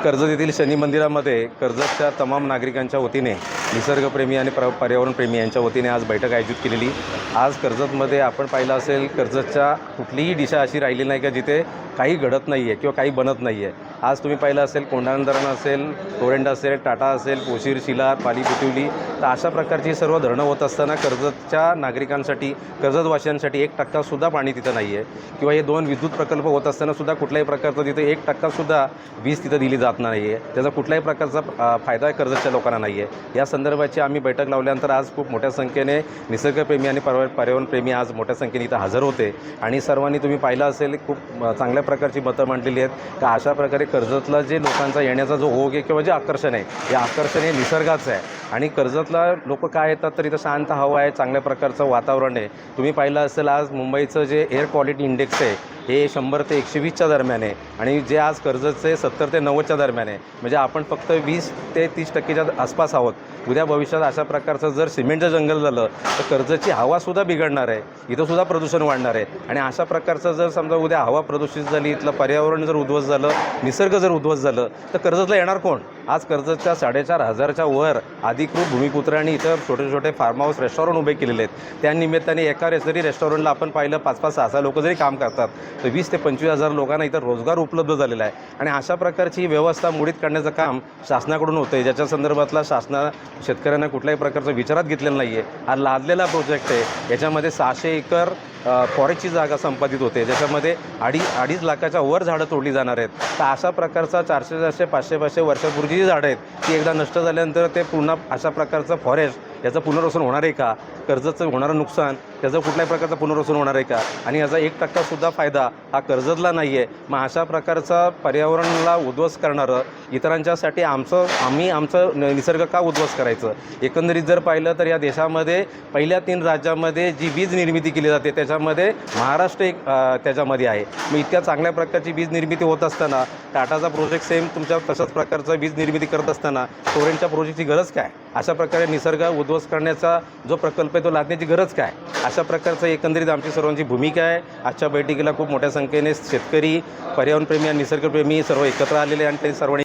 कर्जत येथील शनी मंदिरामध्ये कर्जतच्या तमाम नागरिकांच्या वतीने निसर्गप्रेमी आणि पर्यावरणप्रेमी यांच्या वतीने आज बैठक आयोजित केलेली। आज कर्जतमध्ये आपण पाहिलं असेल, कर्जतच्या कुठलीही दिशा अशी राहिली नाही का जिथे काही घडत नाही आहे किंवा काही बनत नाही आहे। आज तुम्ही पाहिलं असेल, कोंढाणा धरण असेल, टोरेंट असेल, टाटा असेल, पोशीर, शिलार, पाली, बिटुली, तर अशा प्रकारची सर्व धरणं होत असताना कर्जतच्या नागरिकांसाठी, कर्जतवासियांसाठी 1% पाणी तिथं नाही आहे। किंवा हे 2 विद्युत प्रकल्प होत असताना सुद्धा कुठल्याही प्रकारचं तिथे 1% वीज तिथं दिली जात नाही आहे। त्याचा कुठल्याही प्रकारचा फायदा कर्जतच्या लोकांना नाही आहे। या संदर्भाची आम्ही बैठक लावल्यानंतर आज खूप मोठ्या संख्येने निसर्गप्रेमी आणि पर्यावरणप्रेमी आज मोठ्या संख्येने इथं हजर होते आणि सर्वांनी तुम्ही पाहिलं असेल, खूप चांगल्या प्रकारची मतं मांडलेली आहेत का अशा प्रकारे कर्जतला जे लोकांचा येण्याचा जो ओघ आहे किंवा जे आकर्षण आहे, हे आकर्षण हे निसर्गाचं आहे आणि कर्जतला लोक काय येतात तर इथं शांत हवा आहे, चांगल्या प्रकारचं वातावरण आहे। तुम्ही पाहिलं असेल, आज मुंबईचं जे एअर क्वालिटी इंडेक्स आहे हे 100 ते 120च्या दरम्यान आहे आणि जे आज कर्जतचे 70 ते 90च्या दरम्यान आहे। म्हणजे आपण फक्त 20 ते 30% आसपास आहोत। उद्या भविष्यात अशा प्रकारचं जर सिमेंटचं जंगल झालं तर कर्जतची हवासुद्धा बिघडणार आहे, इथंसुद्धा प्रदूषण वाढणार आहे आणि अशा प्रकारचं जर समजा उद्या हवा प्रदूषित झाली, इथलं पर्यावरण जर उद्ध्वस्त झालं, निसर्ग जर उद्ध्वस्त झालं तर कर्जतला येणार कोण? आज कर्जतच्या 4,500च्या वर अधिकृत भूमिपुत्रांनी इथं छोटे छोटे फार्म हाऊस, रेस्टॉरंट उभे केलेले आहेत। त्यानिमित्ताने एका जरी रेस्टॉरंटला आपण पाहिलं 5-5, 6-6 लोक जरी काम करतात तर 20 ते 25,000 लोकांना इथं रोजगार उपलब्ध झालेला आहे आणि अशा प्रकारची व्यवस्था मोडीत काढण्याचं काम शासनाकडून होतं आहे, ज्याच्या संदर्भातला शेतकऱ्यांना कुठल्याही प्रकारचं विचारात घेतलेलं नाही आहे। हा लादलेला प्रोजेक्ट आहे, याच्यामध्ये 600 एकर फॉरेस्टची जागा संपादित होते, ज्याच्यामध्ये 2.5 लाखाच्या वर झाडं तोडली जाणार आहेत। तर अशा प्रकारचा 400-400, 500-500 वर्षापूर्वीची जी झाडं आहेत ती एकदा नष्ट झाल्यानंतर ते पुन्हा अशा प्रकारचं फॉरेस्ट याचं पुनर्वसन होणार आहे का? कर्जतचं होणारं नुकसान त्याचं कुठल्याही प्रकारचं पुनर्वसन होणार आहे का? आणि याचा 1%सुद्धा फायदा हा कर्जतला नाही आहे। मग अशा प्रकारचा पर्यावरणाला उद्ध्वस्त करणारं इतरांच्यासाठी आमचं निसर्ग का उद्ध्वस्त करायचं? एकंदरीत जर पाहिलं तर या देशामध्ये पहिल्या 3 राज्यामध्ये जी वीज निर्मिती केली जाते त्याच्यामध्ये महाराष्ट्र एक त्याच्यामध्ये आहे। मग इतक्या चांगल्या प्रकारची वीज निर्मिती होत असताना टाटाचा प्रोजेक्ट सेम तुमच्या तशाच प्रकारचं वीज निर्मिती करत असताना टोरेंटच्या प्रोजेक्टची गरज काय? अशा प्रकारे निसर्ग उद्ध्वस्त करण्याचा जो प्रकल्प आहे तो लादण्याची गरज काय? अशा प्रकारचं एकंदरीत आमची सर्वांची भूमिका आहे। आजच्या बैठकीला खूप मोठ्या संख्येने शेतकरी, पर्यावरणप्रेमी आणि निसर्गप्रेमी सर्व एकत्र आलेले आणि ते सर्वांनी